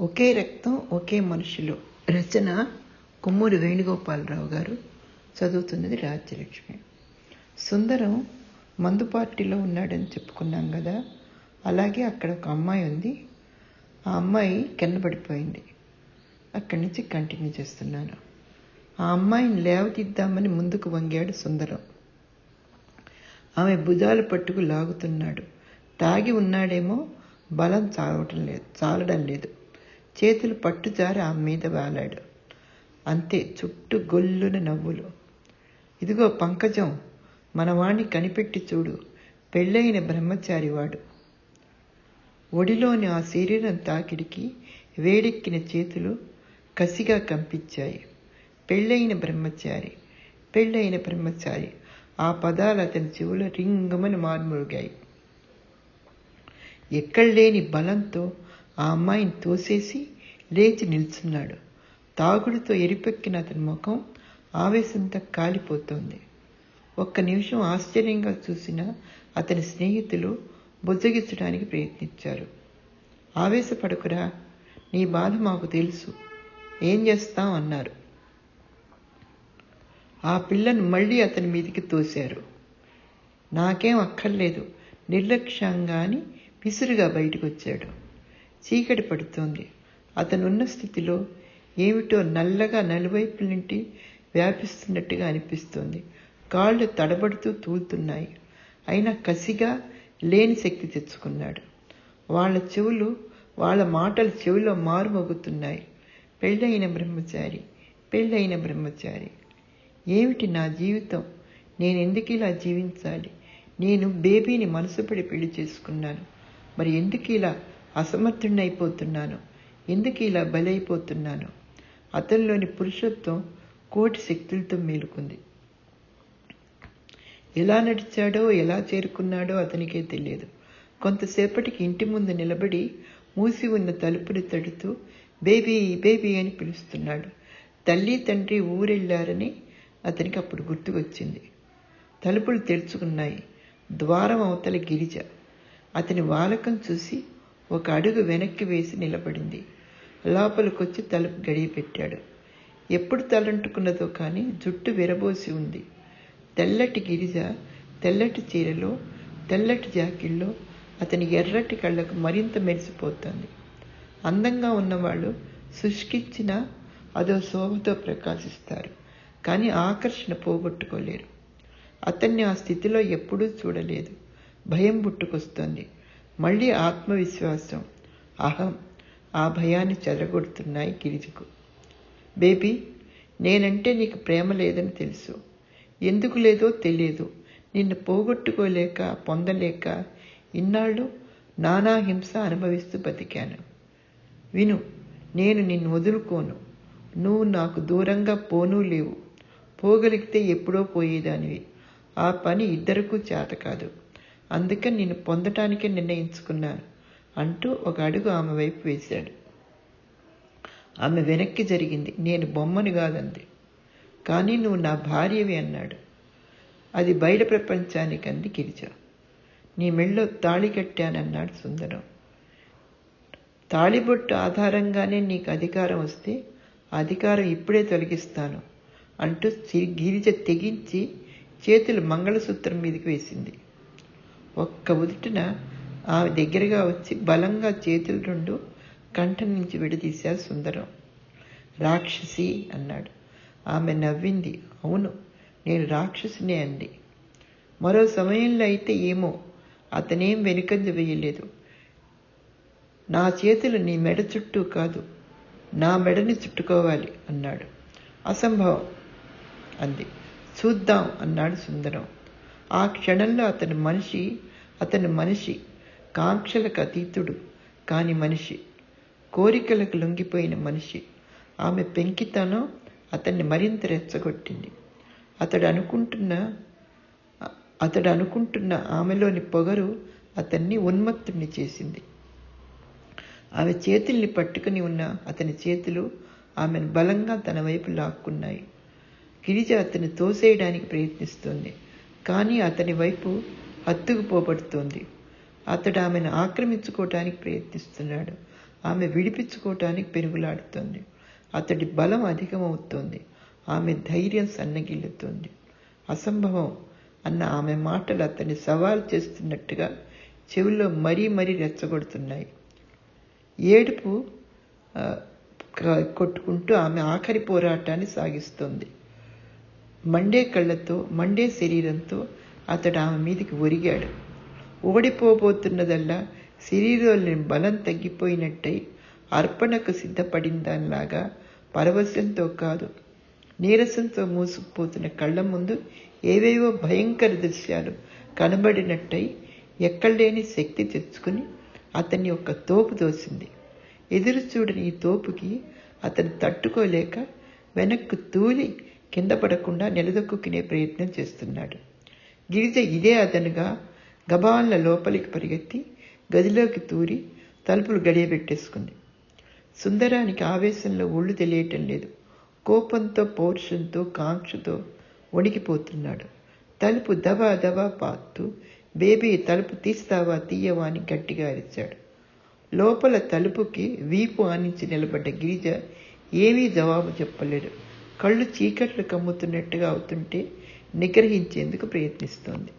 ఒకే రక్తం ఒకే మనుషులు. రచన కొమ్మూరి వేణుగోపాలరావు గారు. చదువుతున్నది రాజ్యలక్ష్మి. సుందరం మందు పార్టీలో ఉన్నాడని చెప్పుకున్నాం కదా. అలాగే అక్కడ ఒక అమ్మాయి ఉంది. ఆ అమ్మాయి కిందపడిపోయింది. అక్కడి నుంచి కంటిన్యూ చేస్తున్నాను. ఆ అమ్మాయిని లేవతీద్దామని ముందుకు వంగాడు సుందరం. ఆమె భుజాలు పట్టుకు లాగుతున్నాడు. తాగి ఉన్నాడేమో, బలం చాలడం లేదు. చేతులు పట్టుజారి ఆమె మీద వాలాడు. అంతే, చుట్టూ గొల్లున నవ్వులు. ఇదిగో పంకజం, మనవాణ్ణి కనిపెట్టి చూడు, పెళ్ళైన బ్రహ్మచారివాడు. ఒడిలోని ఆ శరీరం తాకిడికి వేడెక్కిన చేతులు కసిగా కంపించాయి. పెళ్ళైన బ్రహ్మచారి, పెళ్ళైన బ్రహ్మచారి, ఆ పదాలు అతని చెవులో రింగమని మార్మోగాయి. ఎక్కడలేని బలంతో ఆ అమ్మాయిని తోసేసి లేచి నిల్చున్నాడు. తాగుడుతో ఎరిపెక్కిన అతని ముఖం ఆవేశంతో కాలిపోతోంది. ఒక్క నిమిషం ఆశ్చర్యంగా చూసిన అతని స్నేహితులు బుజ్జగించడానికి ప్రయత్నించారు. ఆవేశపడకురా, నీ బాధ మాకు తెలుసు, ఏం చేస్తాం అన్నారు. ఆ పిల్లను మళ్ళీ అతని మీదికి తోశారు. నాకేం అక్కర్లేదు, నిర్లక్ష్యంగా అని విసురుగా బయటకు వచ్చాడు. చీకటి పడుతోంది. అతనున్న స్థితిలో ఏమిటో నల్లగా నలువైపుల నుండి వ్యాపిస్తున్నట్టుగా అనిపిస్తోంది. కాళ్ళు తడబడుతూ తూలుతున్నాయి. అయినా కసిగా లేని శక్తి తెచ్చుకున్నాడు. వాళ్ళ మాటలు చెవిలో మారుమోగుతున్నాయి. పెళ్ళైన బ్రహ్మచారి, పెళ్ళైన బ్రహ్మచారి. ఏమిటి నా జీవితం? నేను ఎందుకు ఇలా జీవించాలి? నేను బేబీని మనసుపడి పెళ్లి చేసుకున్నాను. మరి ఎందుకు ఇలా అసమర్థుడైపోతున్నాను? ఎందుకు ఇలా బలైపోతున్నాను? అతనిలోని పురుషత్వం కోటి శక్తులతో మేలుకుంది. ఎలా నడిచాడో, ఎలా చేరుకున్నాడో అతనికే తెలియదు. కొంతసేపటికి ఇంటి ముందు నిలబడి మూసి ఉన్న తలుపుని తడుతూ బేబీ బేబీ అని పిలుస్తున్నాడు. తల్లి తండ్రి ఊరెళ్ళారని అతనికి అప్పుడు గుర్తుకొచ్చింది. తలుపులు తెరుచుకున్నాయి. ద్వారం అవతల గిరిజ అతని వాలకం చూసి ఒక అడుగు వెనక్కి వేసి నిలబడింది. లోపలికొచ్చి తలుపు గడియ పెట్టాడు. ఎప్పుడు తలంటుకున్నదో కానీ జుట్టు విరబోసి ఉంది. తెల్లటి గిరిజ తెల్లటి చీరలో, తెల్లటి జాకెట్లో అతని ఎర్రటి కళ్ళకు మరింత మెరిసిపోతుంది. అందంగా ఉన్నవాళ్ళు శుష్కించిన అదో శోభతో ప్రకాశిస్తారు, కానీ ఆకర్షణ పోగొట్టుకోలేరు. అతన్ని ఆ స్థితిలో ఎప్పుడూ చూడలేదు. భయం పుట్టుకొస్తుంది. మళ్ళీ ఆత్మవిశ్వాసం, అహం ఆ భయాన్ని చెదరగొడుతున్నాయి గిరిజకు. బేబీ, నేనంటే నీకు ప్రేమ లేదని తెలుసు. ఎందుకు లేదో తెలియదు. నిన్ను పోగొట్టుకోలేక, పొందలేక ఇన్నాళ్ళు నానా హింస అనుభవిస్తూ బతికాను. విను, నేను నిన్ను వదులుకోను. నువ్వు నాకు దూరంగా పోనూ లేవు. పోగలిగితే ఎప్పుడో పోయేదానివి. ఆ పని ఇద్దరికూ చేత కాదు. అందుకని నిన్ను పొందటానికే నిర్ణయించుకున్నాను అంటూ ఒక అడుగు ఆమె వైపు వేశాడు. ఆమె వెనక్కి జరిగింది. నేను బొమ్మను కాదంది. కానీ నువ్వు నా భార్యవి అన్నాడు. అది బయట ప్రపంచానికి అంది గిరిజ. నీ మెళ్ళో తాళి కట్టానన్నాడు సుందరం. తాళిబొట్టు ఆధారంగానే నీకు అధికారం వస్తే అధికారం ఇప్పుడే తొలగిస్తాను అంటూ గిరిజ తెగించి చేతులు మంగళసూత్రం మీదకి వేసింది. ఒక్క ఉదుటిన ఆమె దగ్గరగా వచ్చి బలంగా చేతులు రెండు కంఠం నుంచి విడదీశాడు సుందరం. రాక్షసి అన్నాడు. ఆమె నవ్వింది. అవును, నేను రాక్షసినే అంది. మరో సమయంలో అయితే ఏమో, అతనేం వెనుకంజ వేయలేదు. నా చేతులు నీ మెడ చుట్టూ కాదు, నా మెడని చుట్టుకోవాలి అన్నాడు. అసంభవం అంది. చూద్దాం అన్నాడు సుందరం. ఆ క్షణంలో అతని మనిషి కాంక్షలకు అతీతుడు కాని మనిషి, కోరికలకు లొంగిపోయిన మనిషి. ఆమె పెంకితనం అతన్ని మరింత రెచ్చగొట్టింది. అతడు అనుకుంటున్న ఆమెలోని పొగరు అతన్ని ఉన్మత్తుణ్ణి చేసింది. ఆమె చేతుల్ని పట్టుకుని ఉన్న అతని చేతులు ఆమెను బలంగా తన వైపు లాక్కున్నాయి. గిరిజ అతన్ని తోసేయడానికి ప్రయత్నిస్తోంది, కానీ అతని వైపు హత్తుకుపోబడుతోంది. అతడు ఆమెను ఆక్రమించుకోవటానికి ప్రయత్నిస్తున్నాడు. ఆమె విడిపించుకోవటానికి పెనుగులాడుతోంది. అతడి బలం అధికమవుతోంది. ఆమె ధైర్యం సన్నగిల్లుతోంది. అసంభవం అన్న ఆమె మాటలు అతన్ని సవాల్ చేస్తున్నట్టుగా చెవుల్లో మరీ మరీ రెచ్చగొడుతున్నాయి. ఏడుపు కొట్టుకుంటూ ఆమె ఆఖరి పోరాటాన్ని సాగిస్తోంది. మండే కళ్ళతో, మండే శరీరంతో అతడు ఆమె మీదికి ఒరిగాడు. ఓడిపోబోతున్నదల్లా శరీరంలోని బలం తగ్గిపోయినట్టయి అర్పణకు సిద్ధపడిందానిలాగా పరవశంతో కాదు, నీరసంతో మూసుకుపోతున్న కళ్ళ ముందు ఏవేవో భయంకర దృశ్యాలు కనబడినట్టయి ఎక్కడలేని శక్తి తెచ్చుకుని అతన్ని ఒక తోపు దోసింది. ఎదురు చూడని ఈ తోపుకి అతను తట్టుకోలేక వెనక్కు తూలి కింద పడకుండా నిలదొక్కునే ప్రయత్నం చేస్తున్నాడు. గిరిజ ఇదే అదనుగా గబాన్ల లోపలికి పరిగెత్తి గదిలోకి తూరి తలుపులు గడియబెట్టేసుకుంది. సుందరానికి ఆవేశంలో ఒళ్ళు తెలియటం లేదు. కోపంతో, పౌరుషంతో, కాంక్షతో వణికిపోతున్నాడు. తలుపు దబా దబా పాతూ, బేబీ తలుపు తీస్తావా తీయవా అని గట్టిగా అరిచాడు. లోపల తలుపుకి వీపు ఆనించి నిలబడ్డ గిరిజ ఏమీ జవాబు చెప్పలేదు. కళ్ళు చీకట్లు కమ్ముతున్నట్టుగా అవుతుంటే నిగ్రహించేందుకు ప్రయత్నిస్తోంది.